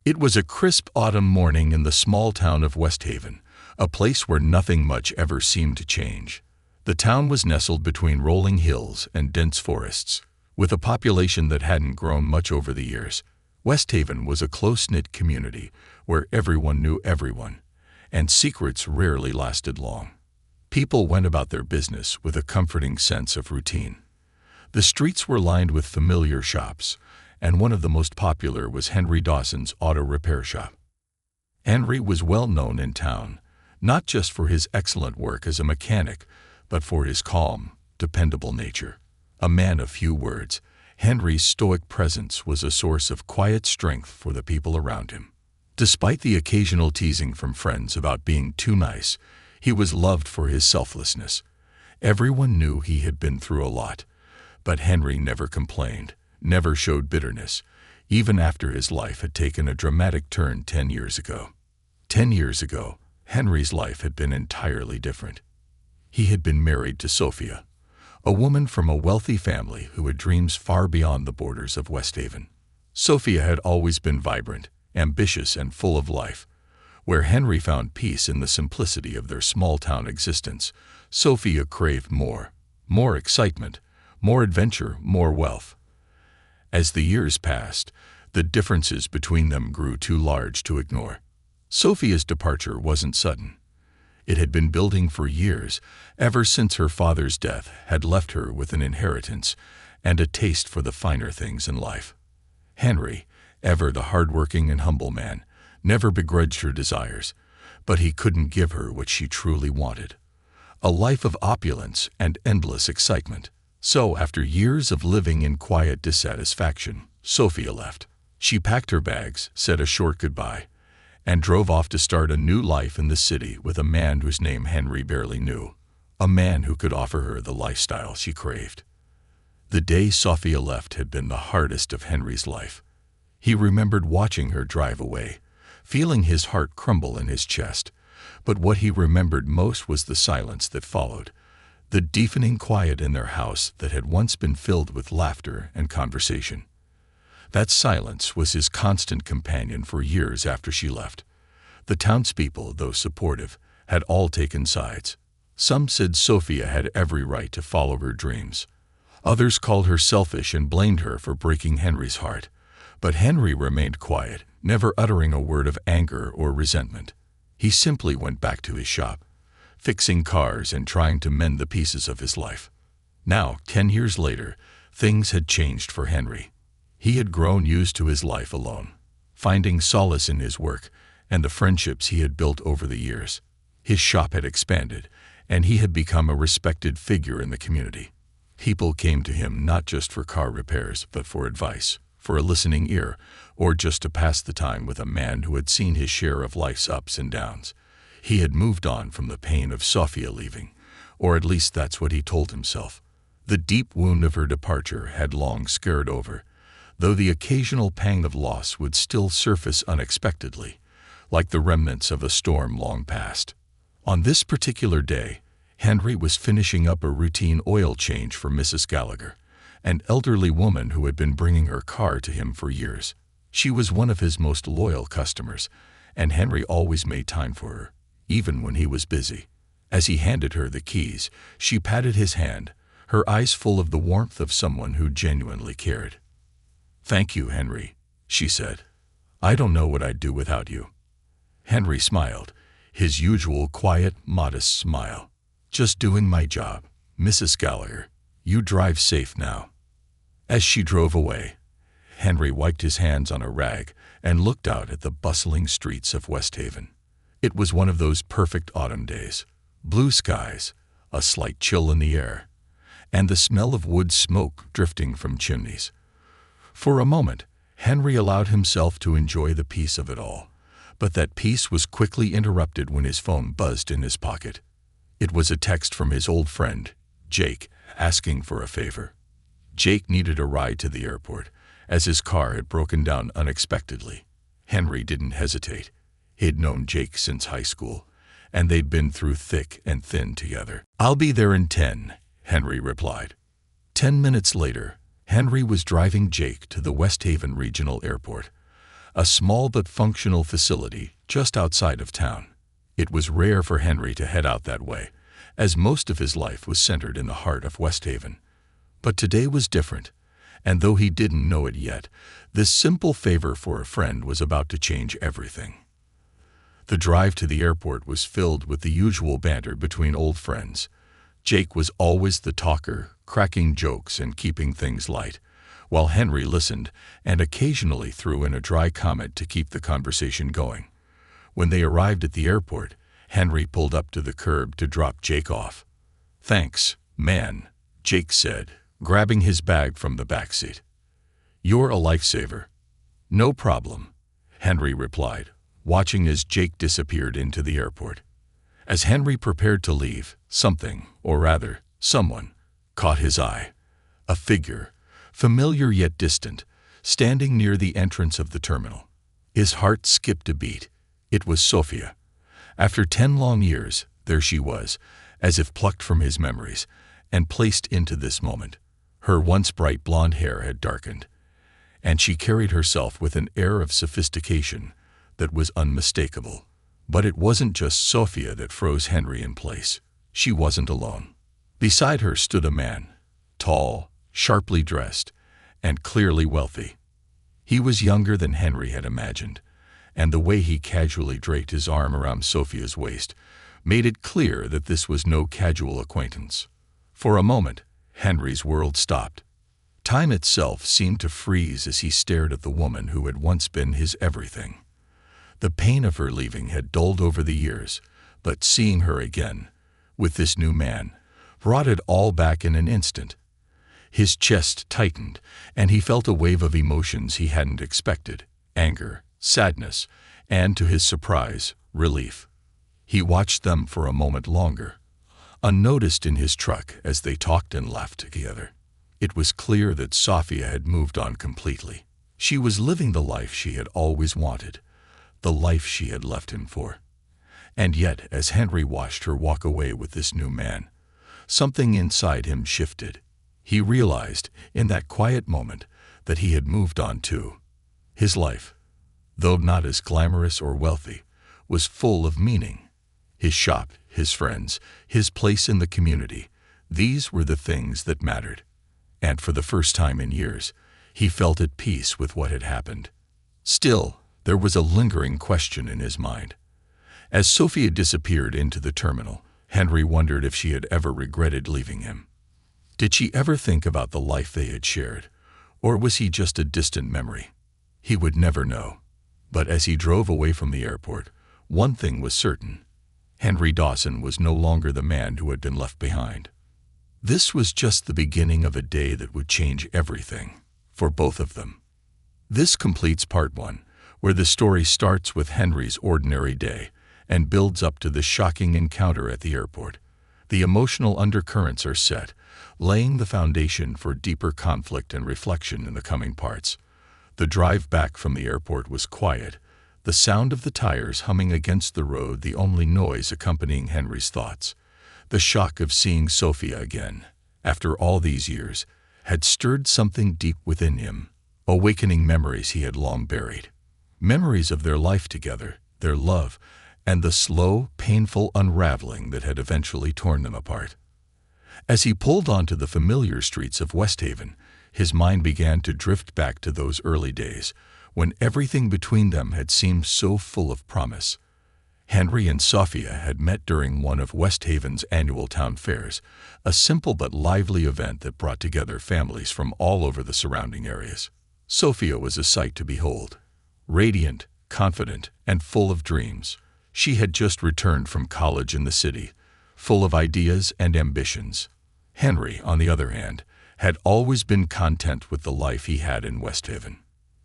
It was a crisp autumn morning in the small town of West Haven, a place where nothing much ever seemed to change. The town was nestled between rolling hills and dense forests, with a population that hadn't grown much over the years. West Haven was a close-knit community where everyone knew everyone, and secrets rarely lasted long. People went about their business with a comforting sense of routine. The streets were lined with familiar shops, and one of the most popular was Henry Dawson's auto repair shop. Henry was well known in town, not just for his excellent work as a mechanic, but for his calm, dependable nature. A man of few words, Henry's stoic presence was a source of quiet strength for the people around him. Despite the occasional teasing from friends about being too nice, he was loved for his selflessness. Everyone knew he had been through a lot, but Henry never complained, never showed bitterness, even after his life had taken a dramatic turn 10 years ago. 10 years ago, Henry's life had been entirely different. He had been married to Sophia, a woman from a wealthy family who had dreams far beyond the borders of West Haven. Sophia had always been vibrant, ambitious, and full of life. Where Henry found peace in the simplicity of their small-town existence, Sophia craved more excitement, more adventure, more wealth. As the years passed, the differences between them grew too large to ignore. Sophia's departure wasn't sudden. It had been building for years, ever since her father's death had left her with an inheritance and a taste for the finer things in life. Henry, ever the hard-working and humble man, never begrudged her desires, but he couldn't give her what she truly wanted: a life of opulence and endless excitement. So, after years of living in quiet dissatisfaction, Sophia left. She packed her bags, said a short goodbye, and drove off to start a new life in the city with a man whose name Henry barely knew, a man who could offer her the lifestyle she craved. The day Sophia left had been the hardest of Henry's life. He remembered watching her drive away, feeling his heart crumble in his chest, but what he remembered most was the silence that followed, the deepening quiet in their house that had once been filled with laughter and conversation. That silence was his constant companion for years after she left. The townspeople, though supportive, had all taken sides. Some said Sophia had every right to follow her dreams. Others called her selfish and blamed her for breaking Henry's heart. But Henry remained quiet, never uttering a word of anger or resentment. He simply went back to his shop, fixing cars and trying to mend the pieces of his life. Now, 10 years later, things had changed for Henry. He had grown used to his life alone, finding solace in his work and the friendships he had built over the years. His shop had expanded, and he had become a respected figure in the community. People came to him not just for car repairs, but for advice, for a listening ear, or just to pass the time with a man who had seen his share of life's ups and downs. He had moved on from the pain of Sophia leaving, or at least that's what he told himself. The deep wound of her departure had long scared over, though the occasional pang of loss would still surface unexpectedly, like the remnants of a storm long past. On this particular day, Henry was finishing up a routine oil change for Mrs. Gallagher, an elderly woman who had been bringing her car to him for years. She was one of his most loyal customers, and Henry always made time for her, even when he was busy. As he handed her the keys, she patted his hand, her eyes full of the warmth of someone who genuinely cared. "Thank you, Henry," she said. "I don't know what I'd do without you." Henry smiled, his usual quiet, modest smile. "Just doing my job, Mrs. Gallagher. You drive safe now." As she drove away, Henry wiped his hands on a rag and looked out at the bustling streets of West Haven. It was one of those perfect autumn days. Blue skies, a slight chill in the air, and the smell of wood smoke drifting from chimneys. For a moment, Henry allowed himself to enjoy the peace of it all, but that peace was quickly interrupted when his phone buzzed in his pocket. It was a text from his old friend, Jake, asking for a favor. Jake needed a ride to the airport, as his car had broken down unexpectedly. Henry didn't hesitate. He'd known Jake since high school, and they'd been through thick and thin together. "I'll be there in 10, Henry replied. 10 minutes later, Henry was driving Jake to the West Haven Regional Airport, a small but functional facility just outside of town. It was rare for Henry to head out that way, as most of his life was centered in the heart of West Haven. But today was different, and though he didn't know it yet, this simple favor for a friend was about to change everything. The drive to the airport was filled with the usual banter between old friends. Jake was always the talker, cracking jokes and keeping things light, while Henry listened and occasionally threw in a dry comment to keep the conversation going. When they arrived at the airport, Henry pulled up to the curb to drop Jake off. "Thanks, man," Jake said, grabbing his bag from the backseat. "You're a lifesaver." "No problem," Henry replied, watching as Jake disappeared into the airport. As Henry prepared to leave, something, or rather, someone, caught his eye. A figure, familiar yet distant, standing near the entrance of the terminal. His heart skipped a beat. It was Sophia. After 10 long years, there she was, as if plucked from his memories, and placed into this moment. Her once bright blonde hair had darkened, and she carried herself with an air of sophistication that was unmistakable. But it wasn't just Sophia that froze Henry in place. She wasn't alone. Beside her stood a man, tall, sharply dressed, and clearly wealthy. He was younger than Henry had imagined, and the way he casually draped his arm around Sophia's waist made it clear that this was no casual acquaintance. For a moment, Henry's world stopped. Time itself seemed to freeze as he stared at the woman who had once been his everything. The pain of her leaving had dulled over the years, but seeing her again, with this new man, brought it all back in an instant. His chest tightened, and he felt a wave of emotions he hadn't expected: anger, sadness, and, to his surprise, relief. He watched them for a moment longer, unnoticed in his truck as they talked and laughed together. It was clear that Sophia had moved on completely. She was living the life she had always wanted, the life she had left him for. And yet, as Henry watched her walk away with this new man, something inside him shifted. He realized, in that quiet moment, that he had moved on too. His life, though not as glamorous or wealthy, was full of meaning. His shop, his friends, his place in the community, these were the things that mattered. And for the first time in years, he felt at peace with what had happened. Still, there was a lingering question in his mind. As Sophia disappeared into the terminal, Henry wondered if she had ever regretted leaving him. Did she ever think about the life they had shared, or was he just a distant memory? He would never know. But as he drove away from the airport, one thing was certain: Henry Dawson was no longer the man who had been left behind. This was just the beginning of a day that would change everything, for both of them. This completes part 1, where the story starts with Henry's ordinary day and builds up to the shocking encounter at the airport. The emotional undercurrents are set, laying the foundation for deeper conflict and reflection in the coming parts. The drive back from the airport was quiet, the sound of the tires humming against the road the only noise accompanying Henry's thoughts. The shock of seeing Sophia again, after all these years, had stirred something deep within him, awakening memories he had long buried. Memories of their life together, their love, and the slow, painful unraveling that had eventually torn them apart. As he pulled onto the familiar streets of West Haven, his mind began to drift back to those early days, when everything between them had seemed so full of promise. Henry and Sophia had met during one of West Haven's annual town fairs, a simple but lively event that brought together families from all over the surrounding areas. Sophia was a sight to behold. Radiant, confident, and full of dreams, she had just returned from college in the city, full of ideas and ambitions. Henry, on the other hand, had always been content with the life he had in West Haven.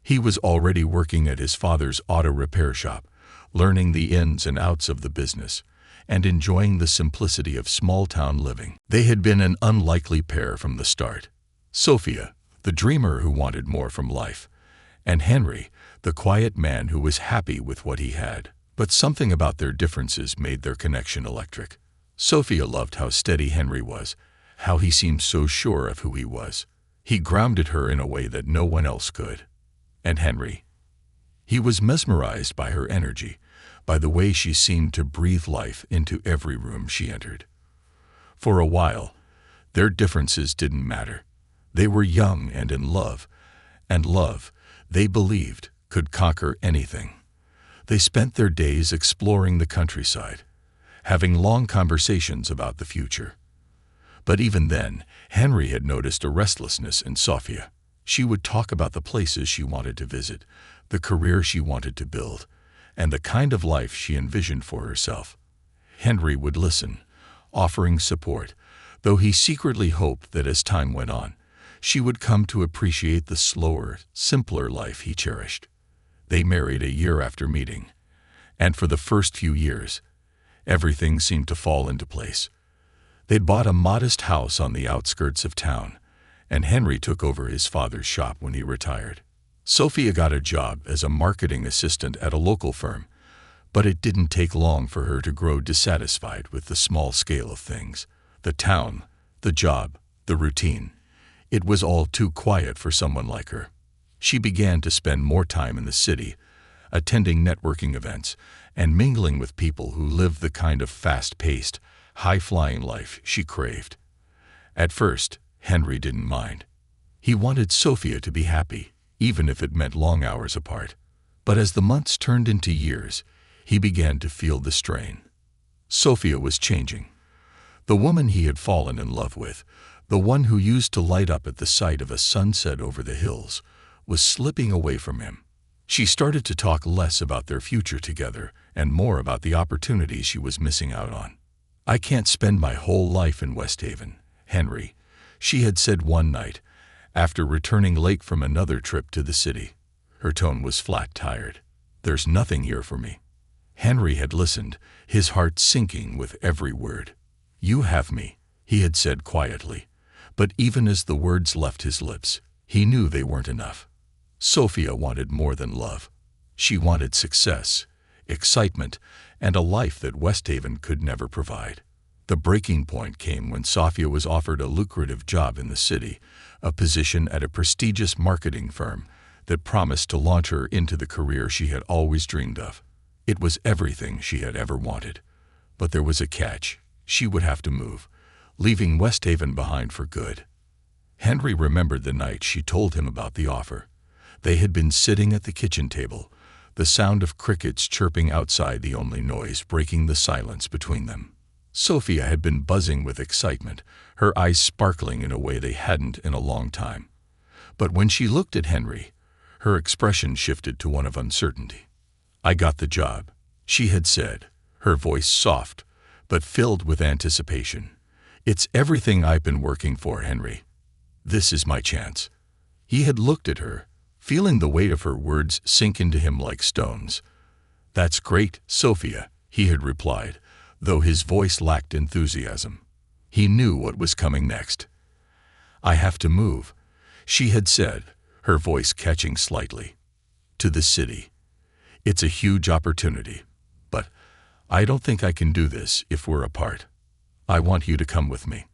He was already working at his father's auto repair shop, learning the ins and outs of the business, and enjoying the simplicity of small-town living. They had been an unlikely pair from the start. Sophia, the dreamer who wanted more from life, and Henry, the quiet man who was happy with what he had. But something about their differences made their connection electric. Sophia loved how steady Henry was, how he seemed so sure of who he was. He grounded her in a way that no one else could. And Henry? He was mesmerized by her energy, by the way she seemed to breathe life into every room she entered. For a while, their differences didn't matter. They were young and in love, and love, they believed, could conquer anything. They spent their days exploring the countryside, having long conversations about the future. But even then, Henry had noticed a restlessness in Sophia. She would talk about the places she wanted to visit, the career she wanted to build, and the kind of life she envisioned for herself. Henry would listen, offering support, though he secretly hoped that as time went on, she would come to appreciate the slower, simpler life he cherished. They married a year after meeting, and for the first few years, everything seemed to fall into place. They'd bought a modest house on the outskirts of town, and Henry took over his father's shop when he retired. Sophia got a job as a marketing assistant at a local firm, but it didn't take long for her to grow dissatisfied with the small scale of things. The town, the job, the routine. It was all too quiet for someone like her. She began to spend more time in the city, attending networking events, and mingling with people who lived the kind of fast-paced, high-flying life she craved. At first, Henry didn't mind. He wanted Sophia to be happy, even if it meant long hours apart. But as the months turned into years, he began to feel the strain. Sophia was changing. The woman he had fallen in love with, the one who used to light up at the sight of a sunset over the hills, was slipping away from him. She started to talk less about their future together and more about the opportunities she was missing out on. "I can't spend my whole life in West Haven, Henry," she had said one night, after returning late from another trip to the city. Her tone was flat tired. "There's nothing here for me." Henry had listened, his heart sinking with every word. "You have me," he had said quietly, but even as the words left his lips, he knew they weren't enough. Sophia wanted more than love. She wanted success, excitement, and a life that West Haven could never provide. The breaking point came when Sophia was offered a lucrative job in the city, a position at a prestigious marketing firm that promised to launch her into the career she had always dreamed of. It was everything she had ever wanted. But there was a catch. She would have to move, leaving West Haven behind for good. Henry remembered the night she told him about the offer. They had been sitting at the kitchen table, the sound of crickets chirping outside the only noise breaking the silence between them. Sophia had been buzzing with excitement, her eyes sparkling in a way they hadn't in a long time. But when she looked at Henry, her expression shifted to one of uncertainty. "I got the job," she had said, her voice soft, but filled with anticipation. "It's everything I've been working for, Henry. This is my chance." He had looked at her, feeling the weight of her words sink into him like stones. "That's great, Sophia," he had replied, though his voice lacked enthusiasm. He knew what was coming next. "I have to move," she had said, her voice catching slightly. "To the city. It's a huge opportunity, but I don't think I can do this if we're apart. I want you to come with me."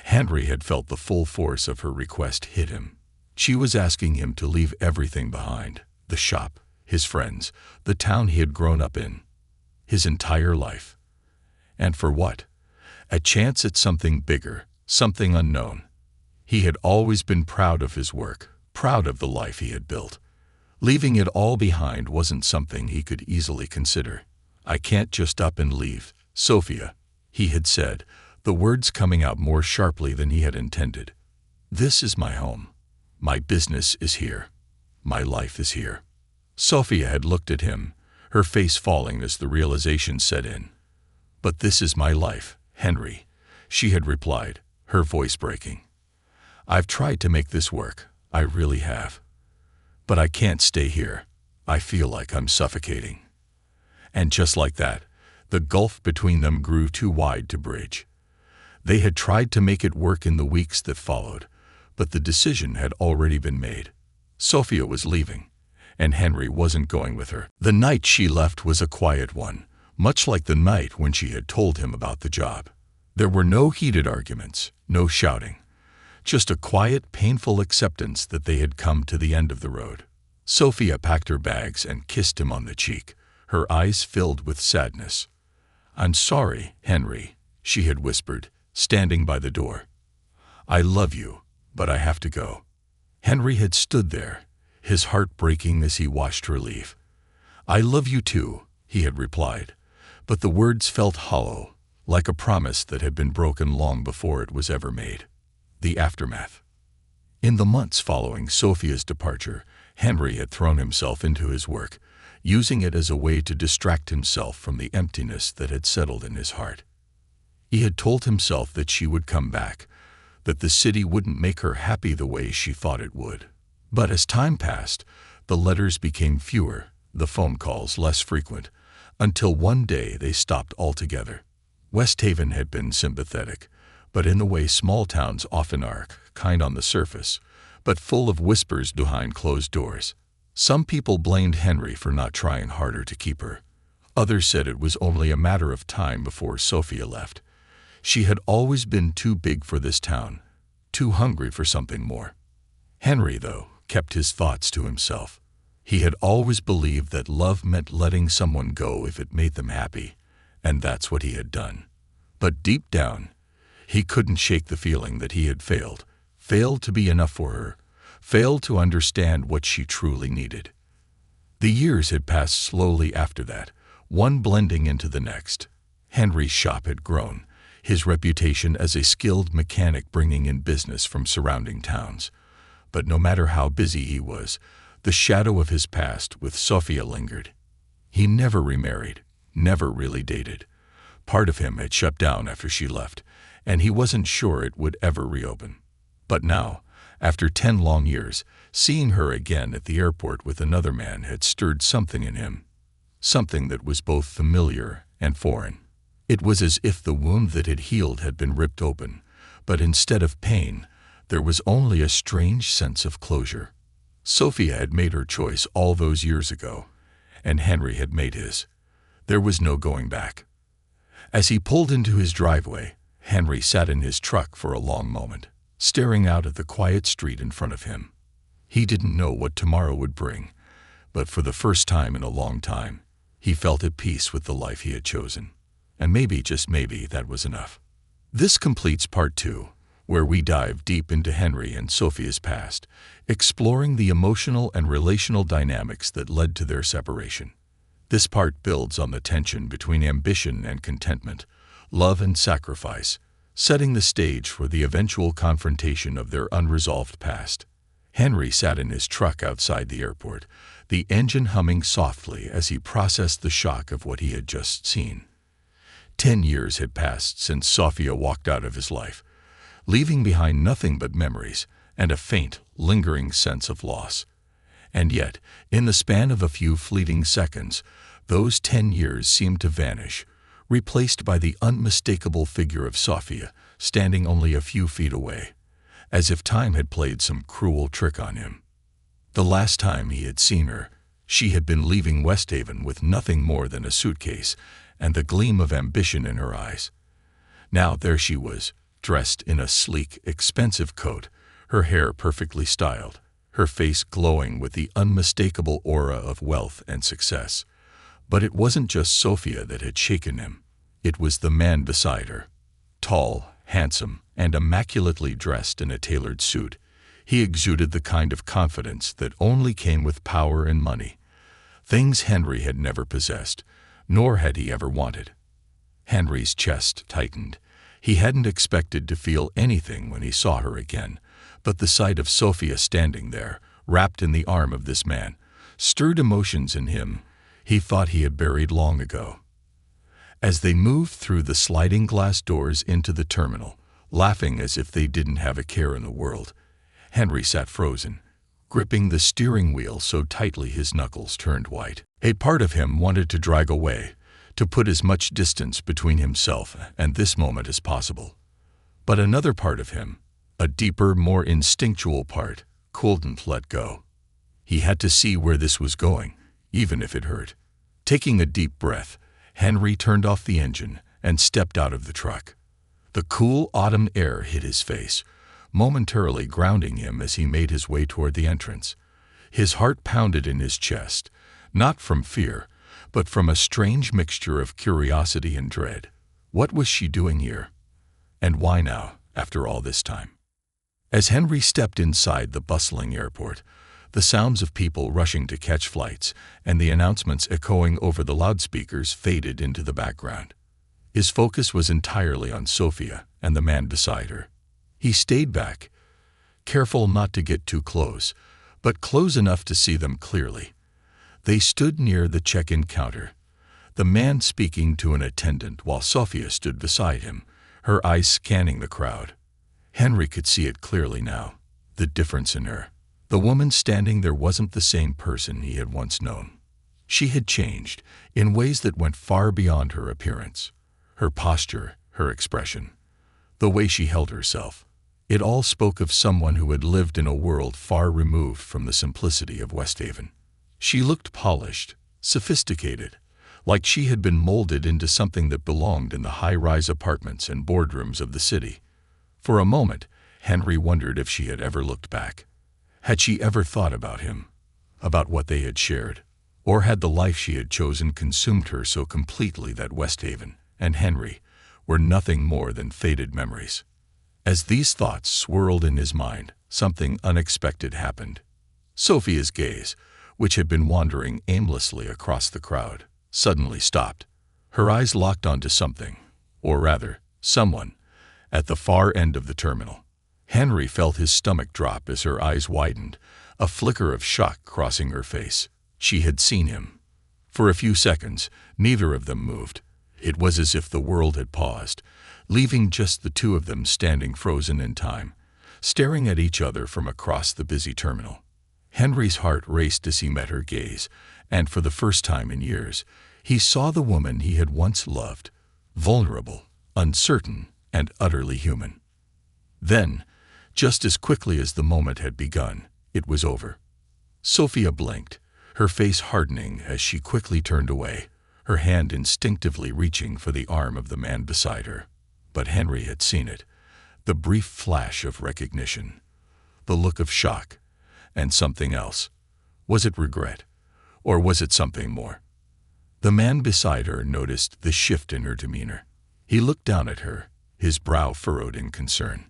Henry had felt the full force of her request hit him. She was asking him to leave everything behind, the shop, his friends, the town he had grown up in, his entire life. And for what? A chance at something bigger, something unknown. He had always been proud of his work, proud of the life he had built. Leaving it all behind wasn't something he could easily consider. "I can't just up and leave, Sophia," he had said, the words coming out more sharply than he had intended. "This is my home. My business is here. My life is here." Sophia had looked at him, her face falling as the realization set in. "But this is my life, Henry," she had replied, her voice breaking. "I've tried to make this work, I really have. But I can't stay here. I feel like I'm suffocating." And just like that, the gulf between them grew too wide to bridge. They had tried to make it work in the weeks that followed, but the decision had already been made. Sophia was leaving, and Henry wasn't going with her. The night she left was a quiet one, much like the night when she had told him about the job. There were no heated arguments, no shouting, just a quiet, painful acceptance that they had come to the end of the road. Sophia packed her bags and kissed him on the cheek, her eyes filled with sadness. "I'm sorry, Henry," she had whispered, standing by the door. "I love you, but I have to go." Henry had stood there, his heart breaking as he watched her leave. "I love you too," he had replied, but the words felt hollow, like a promise that had been broken long before it was ever made. The aftermath. In the months following Sophia's departure, Henry had thrown himself into his work, using it as a way to distract himself from the emptiness that had settled in his heart. He had told himself that she would come back, that the city wouldn't make her happy the way she thought it would. But as time passed, the letters became fewer, the phone calls less frequent, until one day they stopped altogether. West Haven had been sympathetic, but in the way small towns often are, kind on the surface, but full of whispers behind closed doors. Some people blamed Henry for not trying harder to keep her. Others said it was only a matter of time before Sophia left. She had always been too big for this town, too hungry for something more. Henry, though, kept his thoughts to himself. He had always believed that love meant letting someone go if it made them happy, and that's what he had done. But deep down, he couldn't shake the feeling that he had failed to be enough for her, failed to understand what she truly needed. The years had passed slowly after that, one blending into the next. Henry's shop had grown, his reputation as a skilled mechanic bringing in business from surrounding towns. But no matter how busy he was, the shadow of his past with Sophia lingered. He never remarried, never really dated. Part of him had shut down after she left, and he wasn't sure it would ever reopen. But now, after 10 long years, seeing her again at the airport with another man had stirred something in him, something that was both familiar and foreign. It was as if the wound that had healed had been ripped open, but instead of pain, there was only a strange sense of closure. Sophia had made her choice all those years ago, and Henry had made his. There was no going back. As he pulled into his driveway, Henry sat in his truck for a long moment, staring out at the quiet street in front of him. He didn't know what tomorrow would bring, but for the first time in a long time, he felt at peace with the life he had chosen. And maybe, just maybe, that was enough. This completes part 2, where we dive deep into Henry and Sophia's past, exploring the emotional and relational dynamics that led to their separation. This part builds on the tension between ambition and contentment, love and sacrifice, setting the stage for the eventual confrontation of their unresolved past. Henry sat in his truck outside the airport, the engine humming softly as he processed the shock of what he had just seen. 10 years had passed since Sophia walked out of his life, leaving behind nothing but memories and a faint, lingering sense of loss. And yet, in the span of a few fleeting seconds, those 10 years seemed to vanish, replaced by the unmistakable figure of Sophia, standing only a few feet away, as if time had played some cruel trick on him. The last time he had seen her, she had been leaving West Haven with nothing more than a suitcase and the gleam of ambition in her eyes. Now there she was, dressed in a sleek, expensive coat, her hair perfectly styled, her face glowing with the unmistakable aura of wealth and success. But it wasn't just Sophia that had shaken him. It was the man beside her. Tall, handsome, and immaculately dressed in a tailored suit, he exuded the kind of confidence that only came with power and money, things Henry had never possessed, nor had he ever wanted. Henry's chest tightened. He hadn't expected to feel anything when he saw her again, but the sight of Sophia standing there, wrapped in the arm of this man, stirred emotions in him he thought he had buried long ago. As they moved through the sliding glass doors into the terminal, laughing as if they didn't have a care in the world, Henry sat frozen, gripping the steering wheel so tightly his knuckles turned white. A part of him wanted to drag away, to put as much distance between himself and this moment as possible. But another part of him, a deeper, more instinctual part, couldn't let go. He had to see where this was going, even if it hurt. Taking a deep breath, Henry turned off the engine and stepped out of the truck. The cool autumn air hit his face, momentarily grounding him as he made his way toward the entrance. His heart pounded in his chest, not from fear, but from a strange mixture of curiosity and dread. What was she doing here? And why now, after all this time? As Henry stepped inside the bustling airport, the sounds of people rushing to catch flights and the announcements echoing over the loudspeakers faded into the background. His focus was entirely on Sophia and the man beside her. He stayed back, careful not to get too close, but close enough to see them clearly. They stood near the check-in counter, the man speaking to an attendant while Sophia stood beside him, her eyes scanning the crowd. Henry could see it clearly now, the difference in her. The woman standing there wasn't the same person he had once known. She had changed in ways that went far beyond her appearance. Her posture, her expression, the way she held herself. It all spoke of someone who had lived in a world far removed from the simplicity of Westhaven. She looked polished, sophisticated, like she had been molded into something that belonged in the high-rise apartments and boardrooms of the city. For a moment, Henry wondered if she had ever looked back. Had she ever thought about him, about what they had shared? Or had the life she had chosen consumed her so completely that Westhaven and Henry were nothing more than faded memories? As these thoughts swirled in his mind, something unexpected happened. Sophia's gaze, which had been wandering aimlessly across the crowd, suddenly stopped. Her eyes locked onto something, or rather, someone, at the far end of the terminal. Henry felt his stomach drop as her eyes widened, a flicker of shock crossing her face. She had seen him. For a few seconds, neither of them moved. It was as if the world had paused, leaving just the two of them standing frozen in time, staring at each other from across the busy terminal. Henry's heart raced as he met her gaze, and for the first time in years, he saw the woman he had once loved, vulnerable, uncertain, and utterly human. Then, just as quickly as the moment had begun, it was over. Sophia blinked, her face hardening as she quickly turned away, her hand instinctively reaching for the arm of the man beside her. But Henry had seen it, the brief flash of recognition, the look of shock, and something else. Was it regret, or was it something more? The man beside her noticed the shift in her demeanor. He looked down at her, his brow furrowed in concern.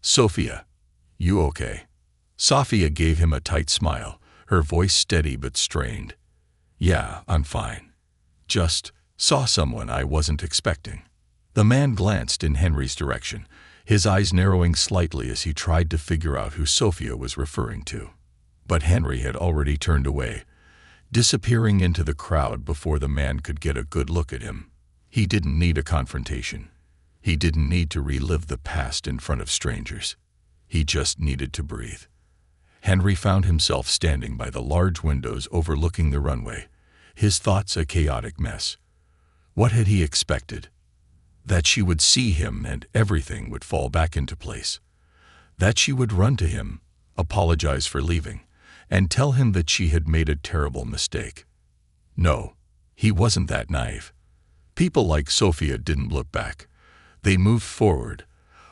"Sophia, you okay?" Sophia gave him a tight smile, her voice steady but strained. "Yeah, I'm fine. Just saw someone I wasn't expecting." The man glanced in Henry's direction, his eyes narrowing slightly as he tried to figure out who Sophia was referring to. But Henry had already turned away, disappearing into the crowd before the man could get a good look at him. He didn't need a confrontation. He didn't need to relive the past in front of strangers. He just needed to breathe. Henry found himself standing by the large windows overlooking the runway, his thoughts a chaotic mess. What had he expected? That she would see him and everything would fall back into place. That she would run to him, apologize for leaving, and tell him that she had made a terrible mistake. No, he wasn't that naive. People like Sophia didn't look back. They moved forward,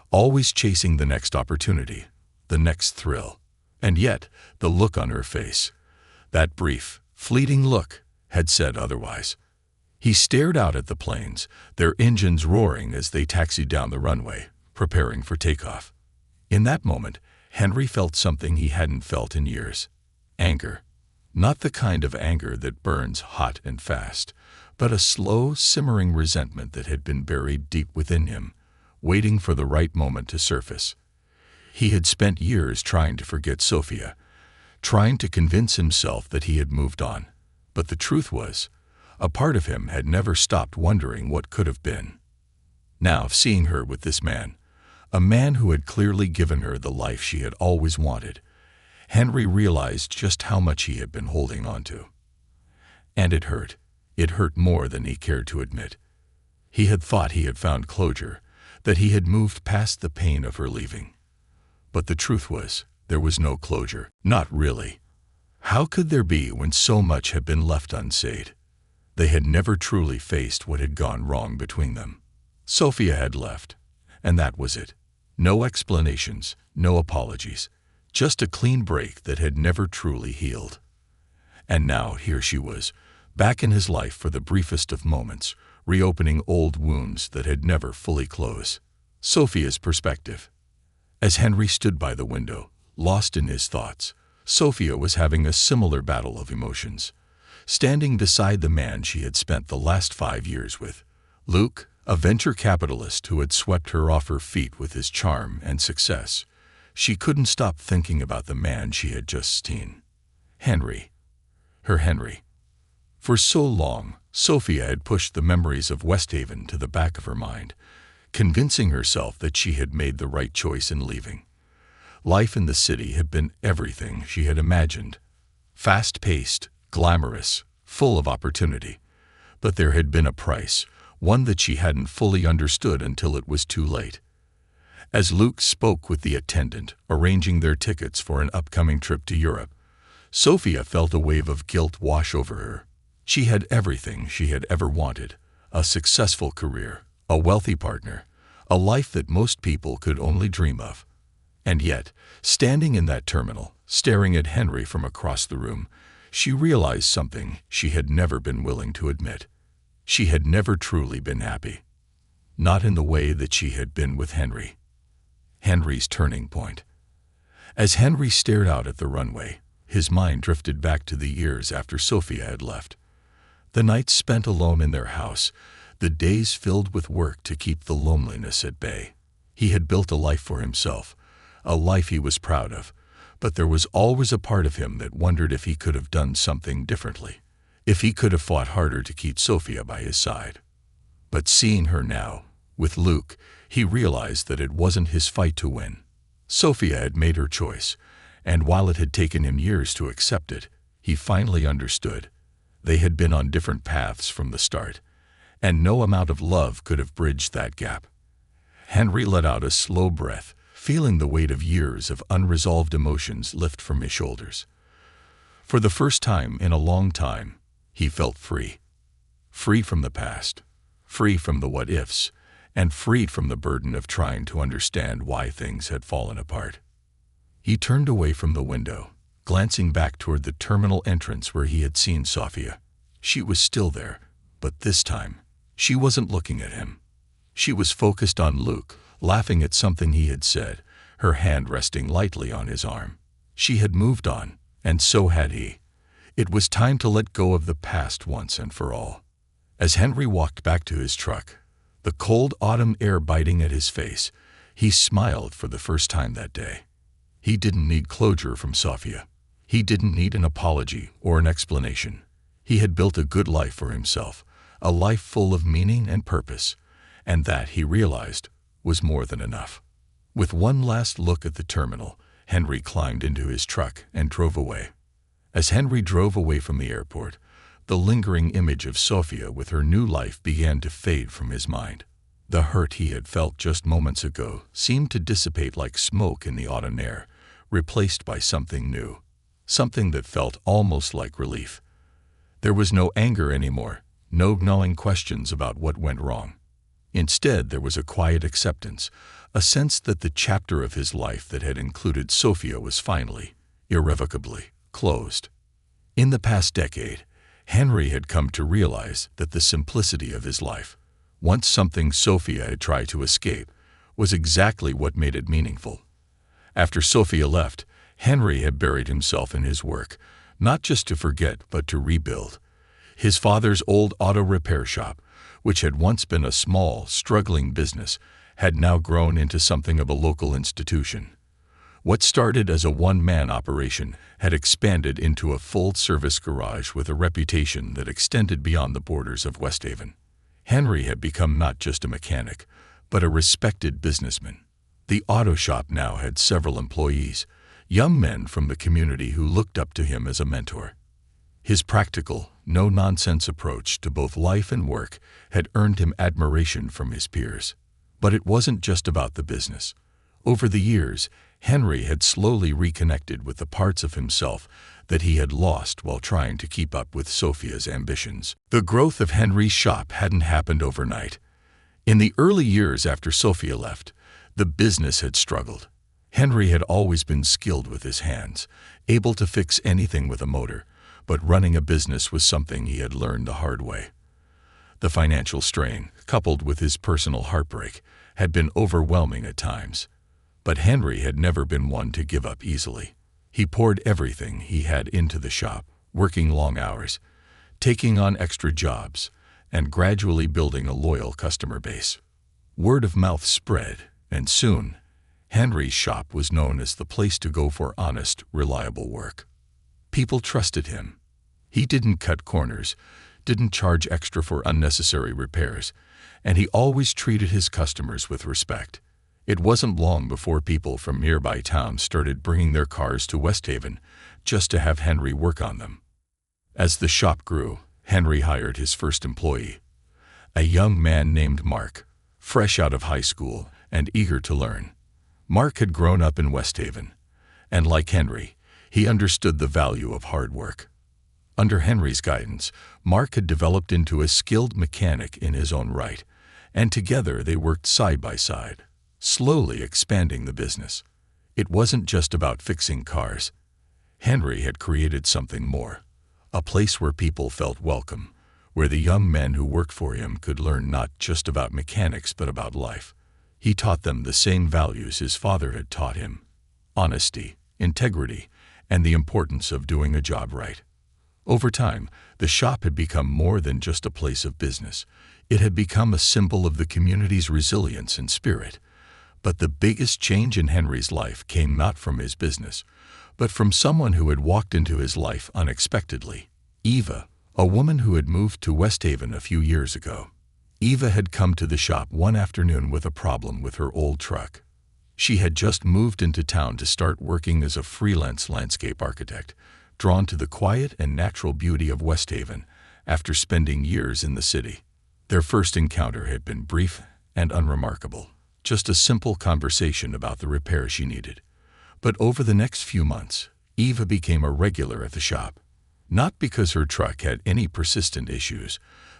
always chasing the next opportunity, the next thrill. And yet, the look on her face, that brief, fleeting look, had said otherwise. He stared out at the planes, their engines roaring as they taxied down the runway, preparing for takeoff. In that moment, Henry felt something he hadn't felt in years. Anger. Not the kind of anger that burns hot and fast, but a slow, simmering resentment that had been buried deep within him, waiting for the right moment to surface. He had spent years trying to forget Sophia, trying to convince himself that he had moved on. But the truth was, a part of him had never stopped wondering what could have been. Now, seeing her with this man, a man who had clearly given her the life she had always wanted, Henry realized just how much he had been holding on to. And it hurt. It hurt more than he cared to admit. He had thought he had found closure, that he had moved past the pain of her leaving. But the truth was, there was no closure. Not really. How could there be when so much had been left unsaid? They had never truly faced what had gone wrong between them. Sophia had left, and that was it. No explanations, no apologies. just a clean break that had never truly healed. And now here she was, back in his life for the briefest of moments, reopening old wounds that had never fully closed. Sophia's perspective. As Henry stood by the window, lost in his thoughts, Sophia was having a similar battle of emotions. Standing beside the man she had spent the last 5 years with, Luke, a venture capitalist who had swept her off her feet with his charm and success, she couldn't stop thinking about the man she had just seen. Henry. Her Henry. For so long, Sophia had pushed the memories of Westhaven to the back of her mind, convincing herself that she had made the right choice in leaving. Life in the city had been everything she had imagined. Fast-paced, glamorous, full of opportunity. But there had been a price, one that she hadn't fully understood until it was too late. As Luke spoke with the attendant, arranging their tickets for an upcoming trip to Europe, Sophia felt a wave of guilt wash over her. She had everything she had ever wanted: a successful career, a wealthy partner, a life that most people could only dream of. And yet, standing in that terminal, staring at Henry from across the room, she realized something she had never been willing to admit. She had never truly been happy. Not in the way that she had been with Henry. Henry's turning point. As Henry stared out at the runway, his mind drifted back to the years after Sophia had left. The nights spent alone in their house, the days filled with work to keep the loneliness at bay. He had built a life for himself, a life he was proud of, but there was always a part of him that wondered if he could have done something differently, if he could have fought harder to keep Sophia by his side. But seeing her now, with Luke, he realized that it wasn't his fight to win. Sophia had made her choice, and while it had taken him years to accept it, he finally understood. They had been on different paths from the start, and no amount of love could have bridged that gap. Henry let out a slow breath, feeling the weight of years of unresolved emotions lift from his shoulders. For the first time in a long time, he felt free. Free from the past, free from the what-ifs, and freed from the burden of trying to understand why things had fallen apart. He turned away from the window, glancing back toward the terminal entrance where he had seen Sophia. She was still there, but this time, she wasn't looking at him. She was focused on Luke, laughing at something he had said, her hand resting lightly on his arm. She had moved on, and so had he. It was time to let go of the past once and for all. As Henry walked back to his truck, the cold autumn air biting at his face, he smiled for the first time that day. He didn't need closure from Sophia. He didn't need an apology or an explanation. He had built a good life for himself, a life full of meaning and purpose, and that, he realized, was more than enough. With one last look at the terminal, Henry climbed into his truck and drove away. As Henry drove away from the airport, the lingering image of Sophia with her new life began to fade from his mind. The hurt he had felt just moments ago seemed to dissipate like smoke in the autumn air, replaced by something new, something that felt almost like relief. There was no anger anymore, no gnawing questions about what went wrong. Instead, there was a quiet acceptance, a sense that the chapter of his life that had included Sophia was finally, irrevocably, closed. In the past decade, Henry had come to realize that the simplicity of his life, once something Sophia had tried to escape, was exactly what made it meaningful. After Sophia left, Henry had buried himself in his work, not just to forget but to rebuild. His father's old auto repair shop, which had once been a small, struggling business, had now grown into something of a local institution. What started as a one-man operation had expanded into a full-service garage with a reputation that extended beyond the borders of Westhaven. Henry had become not just a mechanic, but a respected businessman. The auto shop now had several employees, young men from the community who looked up to him as a mentor. His practical, no-nonsense approach to both life and work had earned him admiration from his peers. But it wasn't just about the business. Over the years, Henry had slowly reconnected with the parts of himself that he had lost while trying to keep up with Sophia's ambitions. The growth of Henry's shop hadn't happened overnight. In the early years after Sophia left, the business had struggled. Henry had always been skilled with his hands, able to fix anything with a motor, but running a business was something he had learned the hard way. The financial strain, coupled with his personal heartbreak, had been overwhelming at times. But Henry had never been one to give up easily. He poured everything he had into the shop, working long hours, taking on extra jobs, and gradually building a loyal customer base. Word of mouth spread, and soon, Henry's shop was known as the place to go for honest, reliable work. People trusted him. He didn't cut corners, didn't charge extra for unnecessary repairs, and he always treated his customers with respect. It wasn't long before people from nearby towns started bringing their cars to West Haven just to have Henry work on them. As the shop grew, Henry hired his first employee, a young man named Mark, fresh out of high school and eager to learn. Mark had grown up in West Haven, and like Henry, he understood the value of hard work. Under Henry's guidance, Mark had developed into a skilled mechanic in his own right, and together they worked side by side, slowly expanding the business. It wasn't just about fixing cars. Henry had created something more, a place where people felt welcome, where the young men who worked for him could learn not just about mechanics but about life. He taught them the same values his father had taught him: honesty, integrity, and the importance of doing a job right. Over time, the shop had become more than just a place of business. It had become a symbol of the community's resilience and spirit. But the biggest change in Henry's life came not from his business, but from someone who had walked into his life unexpectedly: Eva, a woman who had moved to West Haven a few years ago. Eva had come to the shop one afternoon with a problem with her old truck. She had just moved into town to start working as a freelance landscape architect, drawn to the quiet and natural beauty of West Haven after spending years in the city. Their first encounter had been brief and unremarkable, just a simple conversation about the repair she needed. But over the next few months, Eva became a regular at the shop, not because her truck had any persistent issues,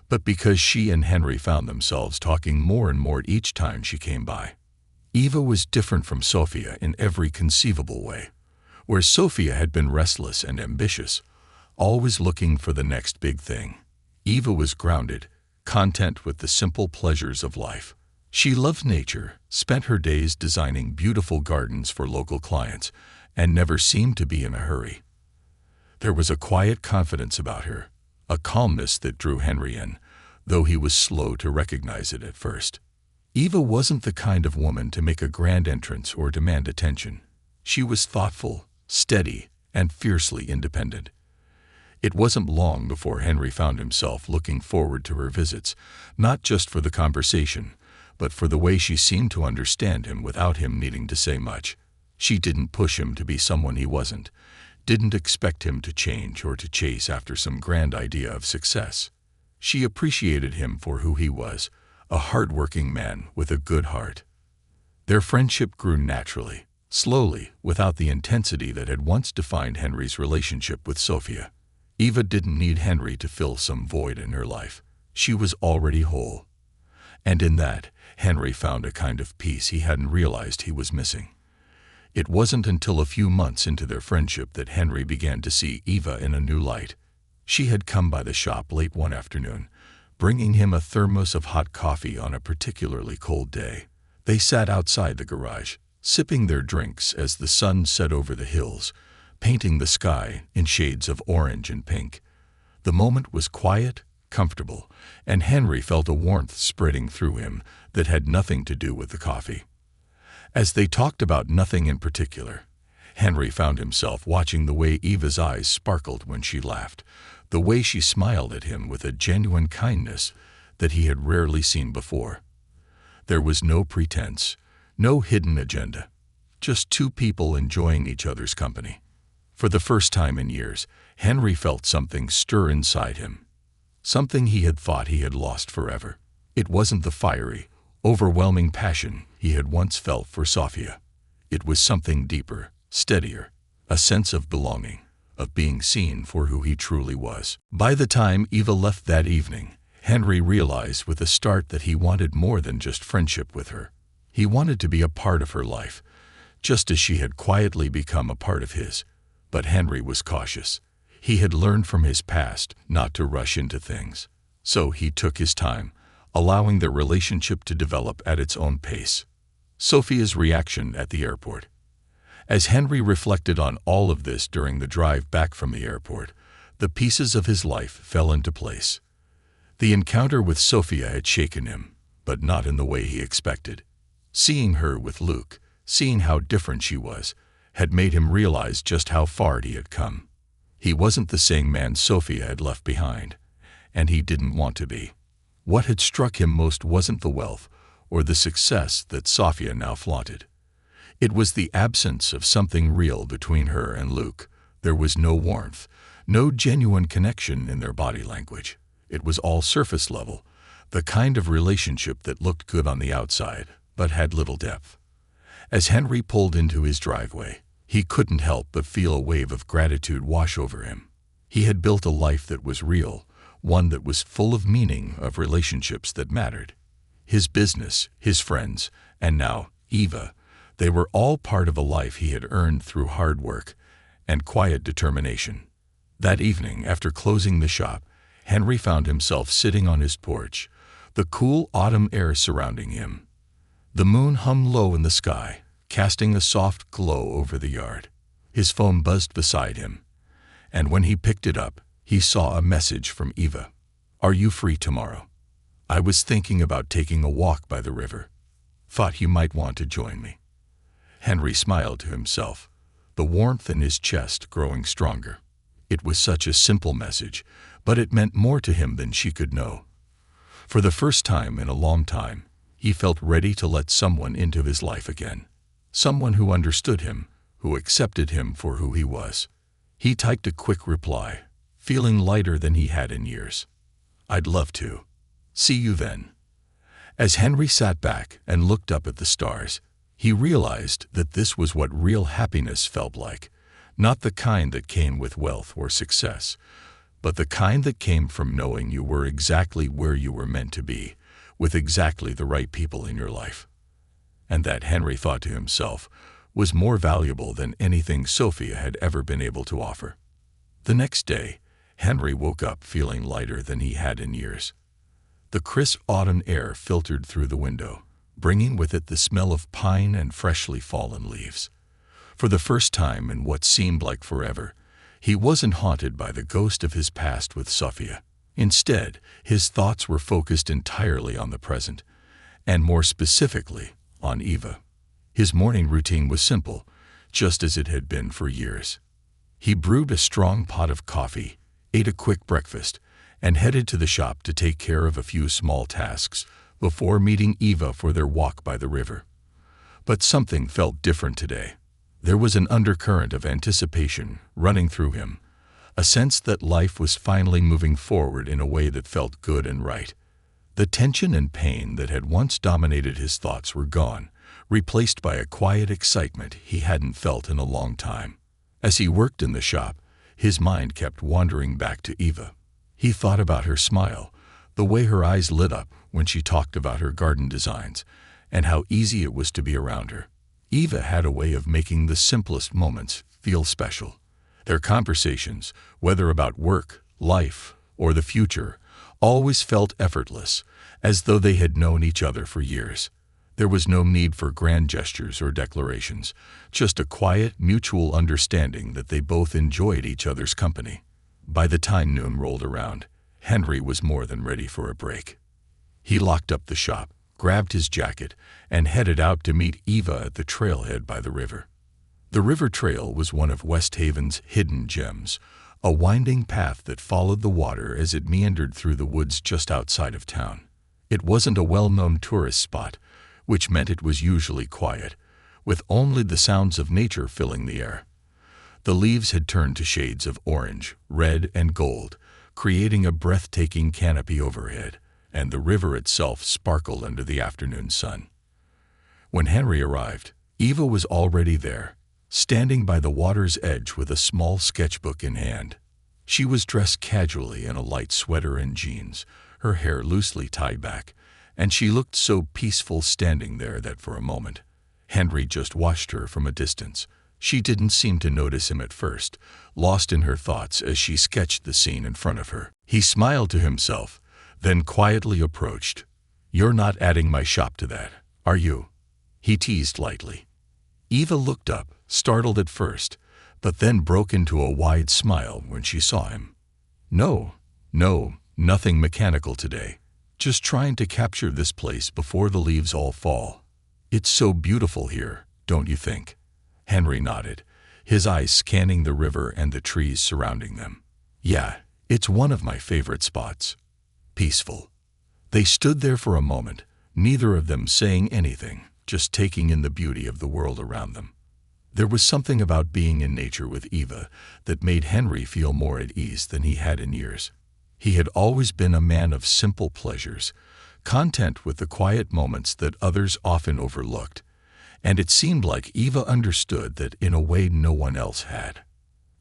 but because she and Henry found themselves talking more and more each time she came by. Eva was different from Sophia in every conceivable way. Where Sophia had been restless and ambitious, always looking for the next big thing, Eva was grounded, content with the simple pleasures of life. She loved nature, spent her days designing beautiful gardens for local clients, and never seemed to be in a hurry. There was a quiet confidence about her, a calmness that drew Henry in, though he was slow to recognize it at first. Eva wasn't the kind of woman to make a grand entrance or demand attention. She was thoughtful, steady, and fiercely independent. It wasn't long before Henry found himself looking forward to her visits, not just for the conversation, but for the way she seemed to understand him without him needing to say much. She didn't push him to be someone he wasn't, didn't expect him to change or to chase after some grand idea of success. She appreciated him for who he was, a hard-working man with a good heart. Their friendship grew naturally, slowly, without the intensity that had once defined Henry's relationship with Sophia. Eva didn't need Henry to fill some void in her life. She was already whole. And in that, Henry found a kind of peace he hadn't realized he was missing. It wasn't until a few months into their friendship that Henry began to see Eva in a new light. She had come by the shop late one afternoon, bringing him a thermos of hot coffee on a particularly cold day. They sat outside the garage, sipping their drinks as the sun set over the hills, painting the sky in shades of orange and pink. The moment was quiet, comfortable, and Henry felt a warmth spreading through him that had nothing to do with the coffee. As they talked about nothing in particular, Henry found himself watching the way Eva's eyes sparkled when she laughed, the way she smiled at him with a genuine kindness that he had rarely seen before. There was no pretense, no hidden agenda, just two people enjoying each other's company. For the first time in years, Henry felt something stir inside him, something he had thought he had lost forever. It wasn't the fiery, overwhelming passion he had once felt for Sophia. It was something deeper, steadier, a sense of belonging, of being seen for who he truly was. By the time Eva left that evening, Henry realized with a start that he wanted more than just friendship with her. He wanted to be a part of her life, just as she had quietly become a part of his. But Henry was cautious. He had learned from his past not to rush into things. So he took his time, allowing their relationship to develop at its own pace. Sophia's reaction at the airport. As Henry reflected on all of this during the drive back from the airport, the pieces of his life fell into place. The encounter with Sophia had shaken him, but not in the way he expected. Seeing her with Luke, seeing how different she was, had made him realize just how far he had come. He wasn't the same man Sophia had left behind, and he didn't want to be. What had struck him most wasn't the wealth or the success that Sophia now flaunted. It was the absence of something real between her and Luke. There was no warmth, no genuine connection in their body language. It was all surface level, the kind of relationship that looked good on the outside, but had little depth. As Henry pulled into his driveway, he couldn't help but feel a wave of gratitude wash over him. He had built a life that was real, one that was full of meaning, of relationships that mattered. His business, his friends, and now Eva, they were all part of a life he had earned through hard work and quiet determination. That evening, after closing the shop, Henry found himself sitting on his porch, the cool autumn air surrounding him. The moon hummed low in the sky, casting a soft glow over the yard. His phone buzzed beside him, and when he picked it up, he saw a message from Eva. "Are you free tomorrow? I was thinking about taking a walk by the river. Thought you might want to join me." Henry smiled to himself, the warmth in his chest growing stronger. It was such a simple message, but it meant more to him than she could know. For the first time in a long time, he felt ready to let someone into his life again. Someone who understood him, who accepted him for who he was. He typed a quick reply, feeling lighter than he had in years. "I'd love to. See you then." As Henry sat back and looked up at the stars, he realized that this was what real happiness felt like, not the kind that came with wealth or success, but the kind that came from knowing you were exactly where you were meant to be, with exactly the right people in your life. And that, Henry thought to himself, was more valuable than anything Sophia had ever been able to offer. The next day, Henry woke up feeling lighter than he had in years. The crisp autumn air filtered through the window, bringing with it the smell of pine and freshly fallen leaves. For the first time in what seemed like forever, he wasn't haunted by the ghost of his past with Sophia. Instead, his thoughts were focused entirely on the present, and more specifically, on Eva. His morning routine was simple, just as it had been for years. He brewed a strong pot of coffee, ate a quick breakfast, and headed to the shop to take care of a few small tasks before meeting Eva for their walk by the river. But something felt different today. There was an undercurrent of anticipation running through him, a sense that life was finally moving forward in a way that felt good and right. The tension and pain that had once dominated his thoughts were gone, replaced by a quiet excitement he hadn't felt in a long time. As he worked in the shop, his mind kept wandering back to Eva. He thought about her smile, the way her eyes lit up when she talked about her garden designs, and how easy it was to be around her. Eva had a way of making the simplest moments feel special. Their conversations, whether about work, life, or the future, always felt effortless, as though they had known each other for years. There was no need for grand gestures or declarations, just a quiet, mutual understanding that they both enjoyed each other's company. By the time noon rolled around, Henry was more than ready for a break. He locked up the shop, grabbed his jacket, and headed out to meet Eva at the trailhead by the river. The river trail was one of West Haven's hidden gems, a winding path that followed the water as it meandered through the woods just outside of town. It wasn't a well-known tourist spot, which meant it was usually quiet, with only the sounds of nature filling the air. The leaves had turned to shades of orange, red, and gold, creating a breathtaking canopy overhead, and the river itself sparkled under the afternoon sun. When Henry arrived, Eva was already there, standing by the water's edge with a small sketchbook in hand. She was dressed casually in a light sweater and jeans, her hair loosely tied back, and she looked so peaceful standing there that for a moment, Henry just watched her from a distance. She didn't seem to notice him at first, lost in her thoughts as she sketched the scene in front of her. He smiled to himself, then quietly approached. "You're not adding my shop to that, are you?" he teased lightly. Eva looked up, startled at first, but then broke into a wide smile when she saw him. No, nothing mechanical today. Just trying to capture this place before the leaves all fall. It's so beautiful here, don't you think?" Henry nodded, his eyes scanning the river and the trees surrounding them. "Yeah, it's one of my favorite spots. Peaceful." They stood there for a moment, neither of them saying anything, just taking in the beauty of the world around them. There was something about being in nature with Eva that made Henry feel more at ease than he had in years. He had always been a man of simple pleasures, content with the quiet moments that others often overlooked, and it seemed like Eva understood that in a way no one else had.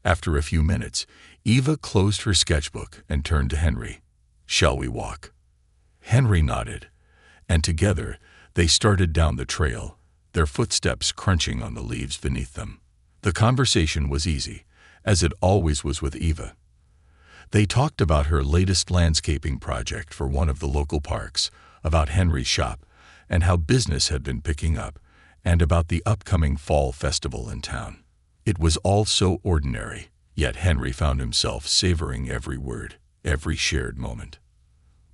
After a few minutes, Eva closed her sketchbook and turned to Henry. "Shall we walk?" Henry nodded, and together they started down the trail, their footsteps crunching on the leaves beneath them. The conversation was easy, as it always was with Eva. They talked about her latest landscaping project for one of the local parks, about Henry's shop, and how business had been picking up, and about the upcoming fall festival in town. It was all so ordinary, yet Henry found himself savoring every word, every shared moment.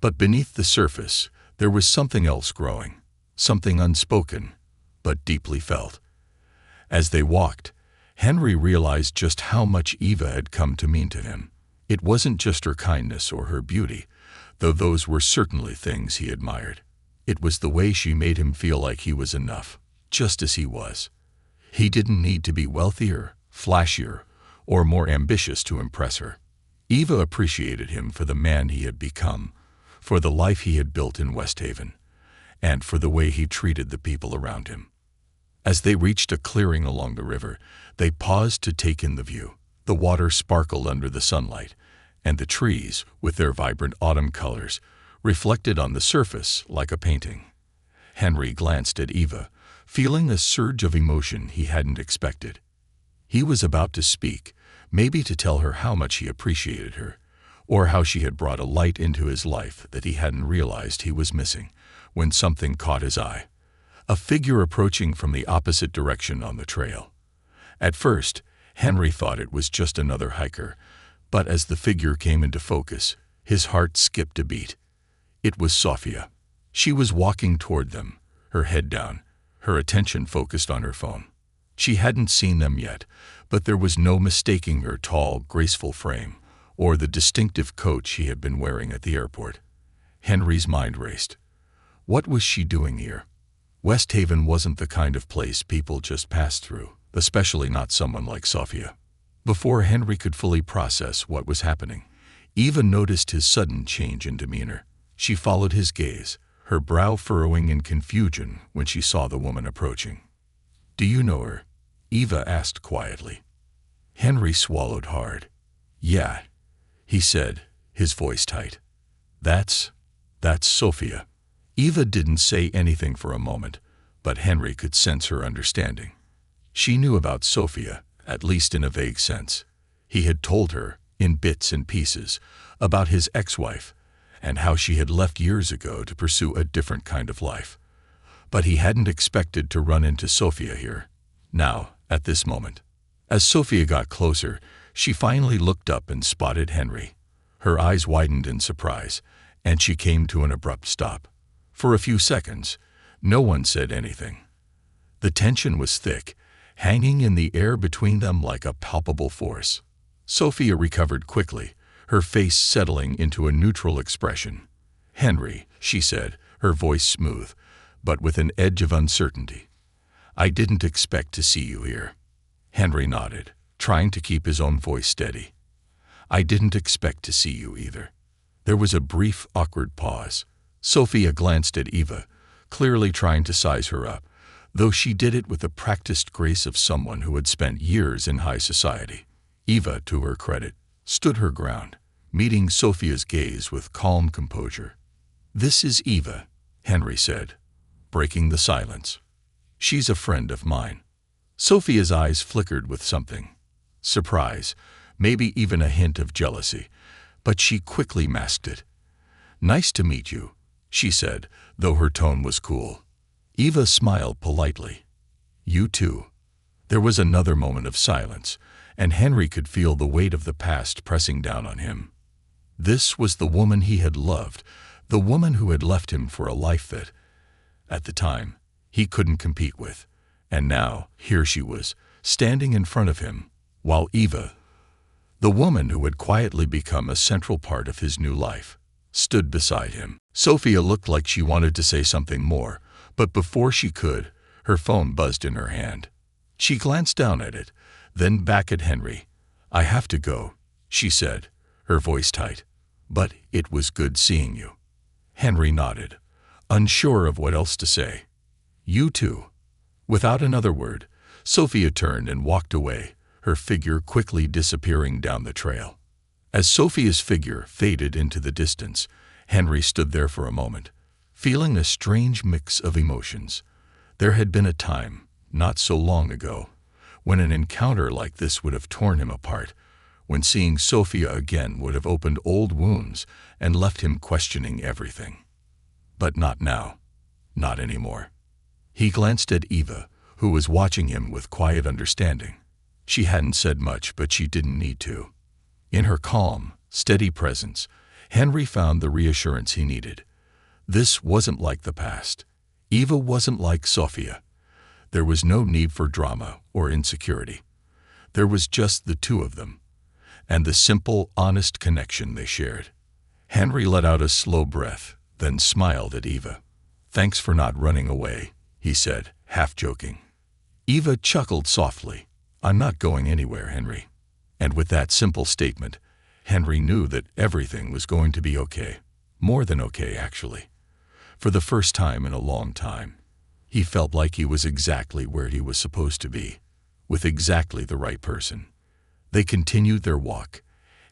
But beneath the surface, there was something else growing, something unspoken, but deeply felt. As they walked, Henry realized just how much Eva had come to mean to him. It wasn't just her kindness or her beauty, though those were certainly things he admired. It was the way she made him feel like he was enough, just as he was. He didn't need to be wealthier, flashier, or more ambitious to impress her. Eva appreciated him for the man he had become, for the life he had built in West Haven, and for the way he treated the people around him. As they reached a clearing along the river, they paused to take in the view. The water sparkled under the sunlight, and the trees, with their vibrant autumn colors, reflected on the surface like a painting. Henry glanced at Eva, feeling a surge of emotion he hadn't expected. He was about to speak, maybe to tell her how much he appreciated her, or how she had brought a light into his life that he hadn't realized he was missing, when something caught his eye. A figure approaching from the opposite direction on the trail. At first, Henry thought it was just another hiker, but as the figure came into focus, his heart skipped a beat. It was Sophia. She was walking toward them, her head down, her attention focused on her phone. She hadn't seen them yet, but there was no mistaking her tall, graceful frame, or the distinctive coat she had been wearing at the airport. Henry's mind raced. What was she doing here? West Haven wasn't the kind of place people just passed through, especially not someone like Sophia. Before Henry could fully process what was happening, Eva noticed his sudden change in demeanor. She followed his gaze, her brow furrowing in confusion when she saw the woman approaching. "Do you know her?" Eva asked quietly. Henry swallowed hard. "Yeah," he said, his voice tight. That's Sophia." Eva didn't say anything for a moment, but Henry could sense her understanding. She knew about Sophia, at least in a vague sense. He had told her, in bits and pieces, about his ex-wife, and how she had left years ago to pursue a different kind of life. But he hadn't expected to run into Sophia here, now, at this moment. As Sophia got closer, she finally looked up and spotted Henry. Her eyes widened in surprise, and she came to an abrupt stop. For a few seconds, no one said anything. The tension was thick, hanging in the air between them like a palpable force. Sophia recovered quickly, her face settling into a neutral expression. "Henry," she said, her voice smooth, but with an edge of uncertainty. "I didn't expect to see you here." Henry nodded, trying to keep his own voice steady. "I didn't expect to see you either." There was a brief, awkward pause. Sophia glanced at Eva, clearly trying to size her up, though she did it with the practiced grace of someone who had spent years in high society. Eva, to her credit, stood her ground, meeting Sophia's gaze with calm composure. "This is Eva," Henry said, breaking the silence. She's a friend of mine. Sophia's eyes flickered with something. Surprise, maybe even a hint of jealousy, but she quickly masked it. "Nice to meet you," she said, though her tone was cool. Eva smiled politely. "You too." There was another moment of silence, and Henry could feel the weight of the past pressing down on him. This was the woman he had loved, the woman who had left him for a life that, at the time, he couldn't compete with. And now, here she was, standing in front of him, while Eva, the woman who had quietly become a central part of his new life, stood beside him. Sophia looked like she wanted to say something more, but before she could, her phone buzzed in her hand. She glanced down at it, then back at Henry. "I have to go," she said, her voice tight. "But it was good seeing you." Henry nodded, unsure of what else to say. "You too." Without another word, Sophia turned and walked away, her figure quickly disappearing down the trail. As Sophia's figure faded into the distance, Henry stood there for a moment, feeling a strange mix of emotions. There had been a time, not so long ago, when an encounter like this would have torn him apart, when seeing Sophia again would have opened old wounds and left him questioning everything. But not now. Not anymore. He glanced at Eva, who was watching him with quiet understanding. She hadn't said much, but she didn't need to. In her calm, steady presence, Henry found the reassurance he needed. This wasn't like the past. Eva wasn't like Sophia. There was no need for drama or insecurity. There was just the two of them, and the simple, honest connection they shared. Henry let out a slow breath, then smiled at Eva. "Thanks for not running away," he said, half joking. Eva chuckled softly. "I'm not going anywhere, Henry." And with that simple statement, Henry knew that everything was going to be okay. More than okay, actually. For the first time in a long time, he felt like he was exactly where he was supposed to be, with exactly the right person. They continued their walk,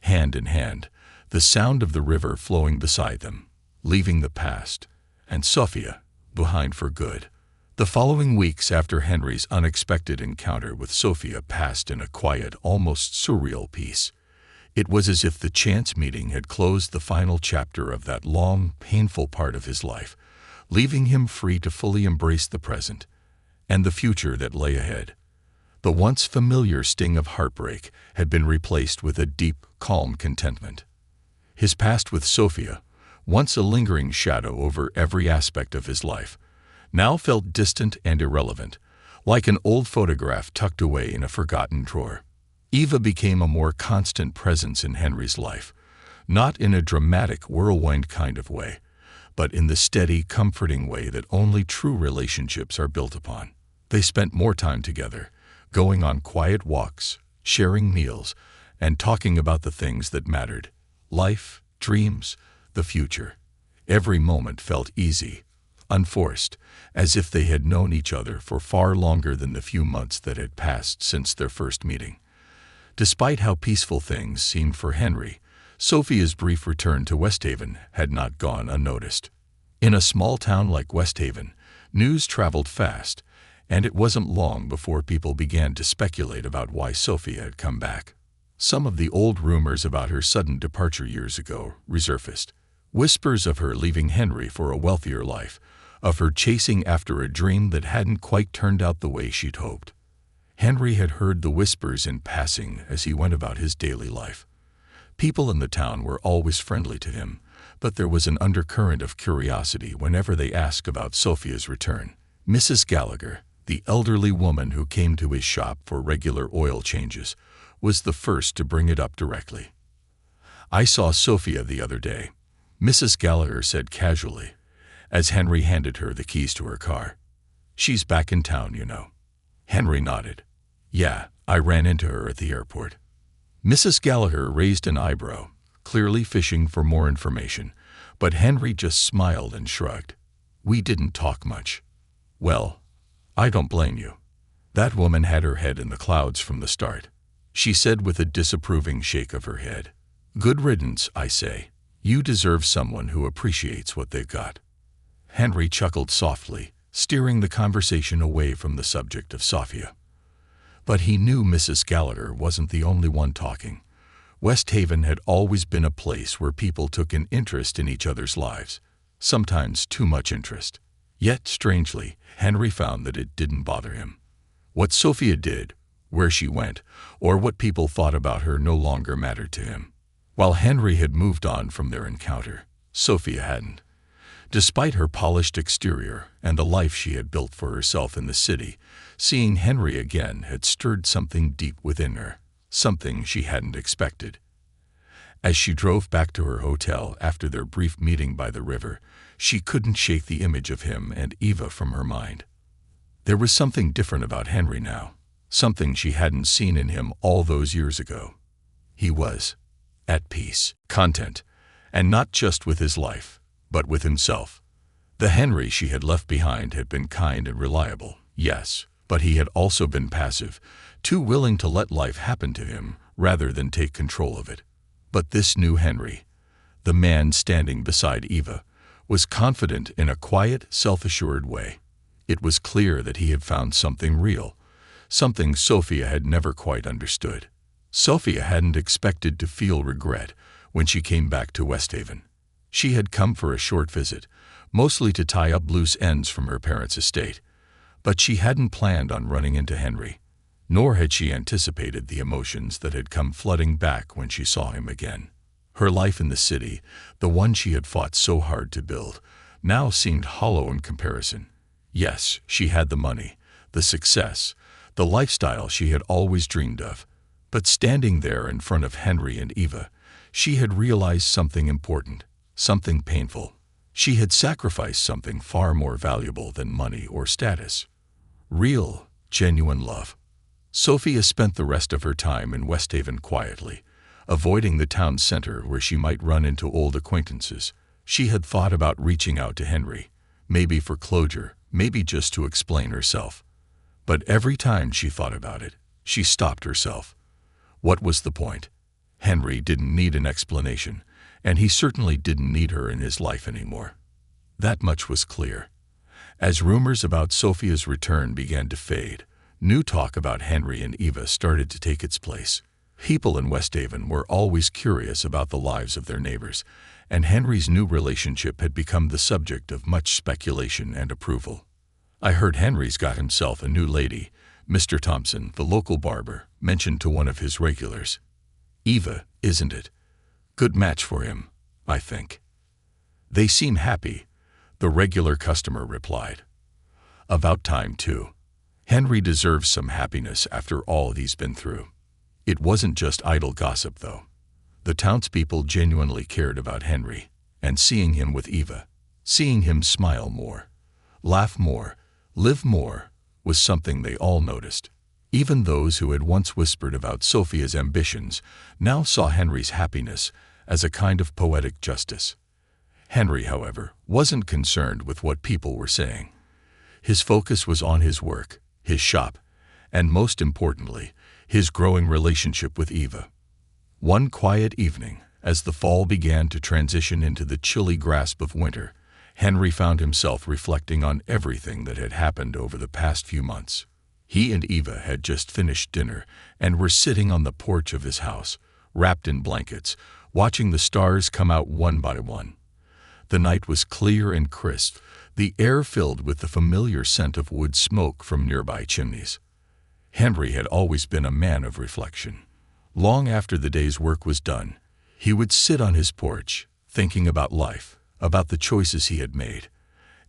hand in hand, the sound of the river flowing beside them, leaving the past, and Sophia, behind for good. The following weeks after Henry's unexpected encounter with Sophia passed in a quiet, almost surreal peace. It was as if the chance meeting had closed the final chapter of that long, painful part of his life, leaving him free to fully embrace the present and the future that lay ahead. The once familiar sting of heartbreak had been replaced with a deep, calm contentment. His past with Sophia, once a lingering shadow over every aspect of his life, now felt distant and irrelevant, like an old photograph tucked away in a forgotten drawer. Eva became a more constant presence in Henry's life, not in a dramatic whirlwind kind of way, but in the steady, comforting way that only true relationships are built upon. They spent more time together, going on quiet walks, sharing meals, and talking about the things that mattered: life, dreams, the future. Every moment felt easy, unforced, as if they had known each other for far longer than the few months that had passed since their first meeting. Despite how peaceful things seemed for Henry, Sophia's brief return to Westhaven had not gone unnoticed. In a small town like Westhaven, news traveled fast, and it wasn't long before people began to speculate about why Sophia had come back. Some of the old rumors about her sudden departure years ago resurfaced. Whispers of her leaving Henry for a wealthier life, of her chasing after a dream that hadn't quite turned out the way she'd hoped. Henry had heard the whispers in passing as he went about his daily life. People in the town were always friendly to him, but there was an undercurrent of curiosity whenever they asked about Sophia's return. Mrs. Gallagher, the elderly woman who came to his shop for regular oil changes, was the first to bring it up directly. "I saw Sophia the other day," Mrs. Gallagher said casually, as Henry handed her the keys to her car. "She's back in town, you know." Henry nodded. "Yeah, I ran into her at the airport." Mrs. Gallagher raised an eyebrow, clearly fishing for more information, but Henry just smiled and shrugged. "We didn't talk much." "Well, I don't blame you. That woman had her head in the clouds from the start," she said with a disapproving shake of her head. "Good riddance, I say. You deserve someone who appreciates what they've got." Henry chuckled softly, steering the conversation away from the subject of Sophia. But he knew Mrs. Gallagher wasn't the only one talking. West Haven had always been a place where people took an interest in each other's lives, sometimes too much interest. Yet, strangely, Henry found that it didn't bother him. What Sophia did, where she went, or what people thought about her no longer mattered to him. While Henry had moved on from their encounter, Sophia hadn't. Despite her polished exterior and the life she had built for herself in the city, seeing Henry again had stirred something deep within her, something she hadn't expected. As she drove back to her hotel after their brief meeting by the river, she couldn't shake the image of him and Eva from her mind. There was something different about Henry now, something she hadn't seen in him all those years ago. He was at peace, content, and not just with his life, but with himself. The Henry she had left behind had been kind and reliable, yes, but he had also been passive, too willing to let life happen to him rather than take control of it. But this new Henry, the man standing beside Eva, was confident in a quiet, self-assured way. It was clear that he had found something real, something Sophia had never quite understood. Sophia hadn't expected to feel regret when she came back to West Haven. She had come for a short visit, mostly to tie up loose ends from her parents' estate, but she hadn't planned on running into Henry, nor had she anticipated the emotions that had come flooding back when she saw him again. Her life in the city, the one she had fought so hard to build, now seemed hollow in comparison. Yes, she had the money, the success, the lifestyle she had always dreamed of, but standing there in front of Henry and Eva, she had realized something important, something painful. She had sacrificed something far more valuable than money or status. Real, genuine love. Sophia spent the rest of her time in West Haven quietly, avoiding the town center where she might run into old acquaintances. She had thought about reaching out to Henry, maybe for closure, maybe just to explain herself. But every time she thought about it, she stopped herself. What was the point? Henry didn't need an explanation, and he certainly didn't need her in his life anymore. That much was clear. As rumors about Sophia's return began to fade, new talk about Henry and Eva started to take its place. People in West Haven were always curious about the lives of their neighbors, and Henry's new relationship had become the subject of much speculation and approval. I heard Henry's got himself a new lady, Mr. Thompson, the local barber, mentioned to one of his regulars. Eva, isn't it? Good match for him, I think. They seem happy, the regular customer replied. About time, too. Henry deserves some happiness after all he's been through. It wasn't just idle gossip, though. The townspeople genuinely cared about Henry, and seeing him with Eva, seeing him smile more, laugh more, live more, was something they all noticed. Even those who had once whispered about Sophia's ambitions now saw Henry's happiness as a kind of poetic justice. Henry, however, wasn't concerned with what people were saying. His focus was on his work, his shop, and most importantly, his growing relationship with Eva. One quiet evening, as the fall began to transition into the chilly grasp of winter, Henry found himself reflecting on everything that had happened over the past few months. He and Eva had just finished dinner and were sitting on the porch of his house, wrapped in blankets, watching the stars come out one by one. The night was clear and crisp, the air filled with the familiar scent of wood smoke from nearby chimneys. Henry had always been a man of reflection. Long after the day's work was done, he would sit on his porch, thinking about life, about the choices he had made,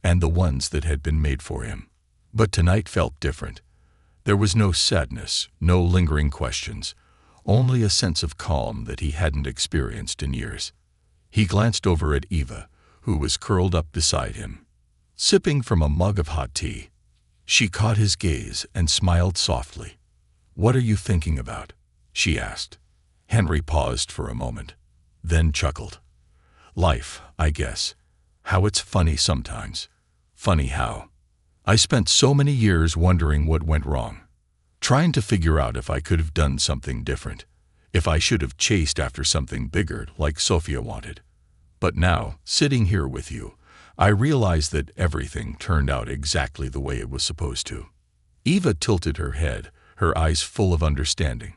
and the ones that had been made for him. But tonight felt different. There was no sadness, no lingering questions, only a sense of calm that he hadn't experienced in years. He glanced over at Eva, who was curled up beside him, sipping from a mug of hot tea. She caught his gaze and smiled softly. "What are you thinking about?" she asked. Henry paused for a moment, then chuckled. "Life, I guess. How it's funny sometimes. Funny how. I spent so many years wondering what went wrong, trying to figure out if I could have done something different, if I should have chased after something bigger like Sophia wanted. But now, sitting here with you, I realized that everything turned out exactly the way it was supposed to. Eva tilted her head, her eyes full of understanding.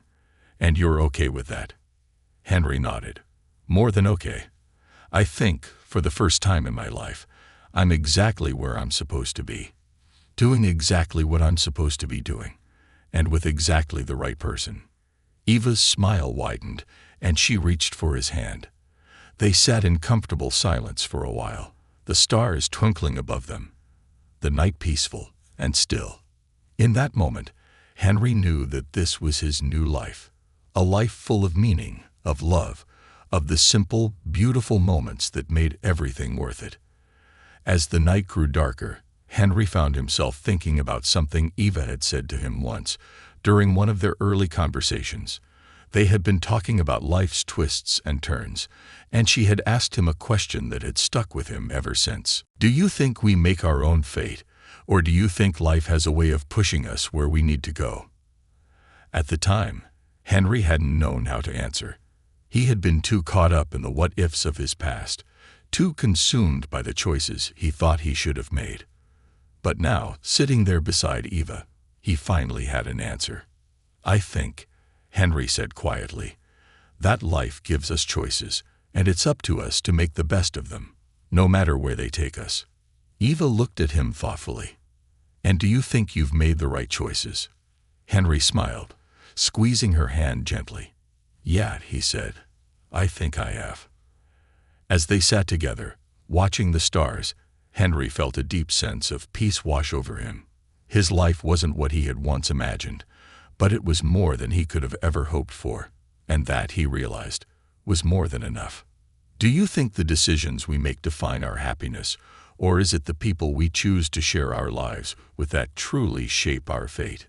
And you're okay with that? Henry nodded. More than okay. I think, for the first time in my life, I'm exactly where I'm supposed to be. Doing exactly what I'm supposed to be doing. And with exactly the right person. Eva's smile widened, and she reached for his hand. They sat in comfortable silence for a while, the stars twinkling above them, the night peaceful and still. In that moment, Henry knew that this was his new life, a life full of meaning, of love, of the simple, beautiful moments that made everything worth it. As the night grew darker, Henry found himself thinking about something Eva had said to him once, during one of their early conversations. They had been talking about life's twists and turns, and she had asked him a question that had stuck with him ever since. Do you think we make our own fate, or do you think life has a way of pushing us where we need to go? At the time, Henry hadn't known how to answer. He had been too caught up in the what-ifs of his past, too consumed by the choices he thought he should have made. But now, sitting there beside Eva, he finally had an answer. I think, Henry said quietly, that life gives us choices, and it's up to us to make the best of them, no matter where they take us. Eva looked at him thoughtfully. And do you think you've made the right choices? Henry smiled, squeezing her hand gently. Yeah, he said, I think I have. As they sat together, watching the stars, Henry felt a deep sense of peace wash over him. His life wasn't what he had once imagined, but it was more than he could have ever hoped for, and that, he realized, was more than enough. Do you think the decisions we make define our happiness, or is it the people we choose to share our lives with that truly shape our fate?